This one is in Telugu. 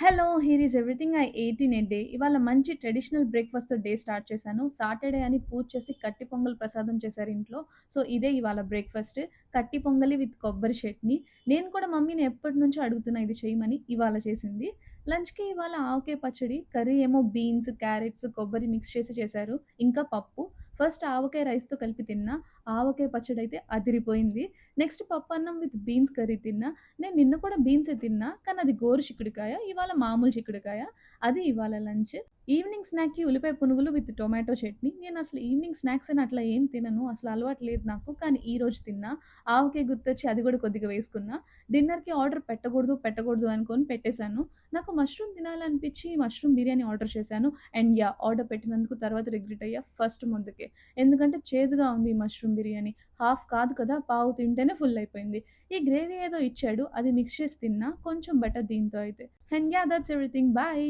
Hello! Here is everything I ate in a day. ఇవాళ మంచి ట్రెడిషనల్ బ్రేక్‌ఫాస్ట్‌తో డే స్టార్ట్ చేశాను. సాటర్‌డే అని పూజ చేసి కట్టి పొంగల్ ప్రసాదం చేశారు ఇంట్లో. సో, ఇదే ఇవాళ బ్రేక్‌ఫాస్ట్. కట్టి పొంగలి విత్ కొబ్బరి చట్నీ. నేను కూడా మమ్మీని ఎప్పటినుంచో అడుగుతున్నా ఇది చేయమని. ఇవాళ చేసింది. లంచ్‌కి ఇవాళ ఆవకాయ పచ్చడి, కర్రీ ఏమో బీన్స్, క్యారెట్స్, కొబ్బరి మిక్స్ చేసి చేశారు. ఇంకా పప్పు. ఫస్ట్ ఆవకాయ రైస్‌తో కలిపి తిన్నా. ఆవకాయ పచ్చడైతే అదిరిపోయింది. నెక్స్ట్ పప్పన్నం విత్ బీన్స్ కర్రీ తిన్నా. నేను నిన్న కూడా బీన్సే తిన్నా. కానీ అది గోరు చిక్కుడుకాయ. ఇవాళ మామూలు చిక్కుడుకాయ. అది ఇవాళ లంచ్. ఈవినింగ్ స్నాక్‌కి ఉల్లిపాయ పునుగులు విత్ టొమాటో చట్నీ. నేనసలు ఈవినింగ్ స్నాక్స్ అని అట్లా ఏం తినను. అసలు అలవాటు లేదు నాకు. కానీ ఈరోజు తిన్నా. ఆవకాయ గుర్తొచ్చి అది కూడా కొద్దిగా వేసుకున్నా. డిన్నర్‌కి ఆర్డర్ పెట్టకూడదు అనుకోని పెట్టేసాను. నాకు మష్రూమ్ తినాలనిపించి మష్రూమ్ బిర్యానీ ఆర్డర్ చేశాను. And yeah! ఆర్డర్ పెట్టినందుకు తర్వాత రిగ్రెట్ అయ్యా ఫస్ట్ ముద్దకే. ఎందుకంటే చేదుగా ఉంది ఈ మష్రూమ్ బిర్యానీ. హాఫ్ కాదు కదా! పావు తింటేనే ఫుల్ అయిపోయింది. ఈ గ్రేవీ ఏదో ఇచ్చాడు. అది మిక్స్ చేసి తిన్నా. కొంచెం బెటర్ దీంతో అయితే. And yeah! That's everything. Bye.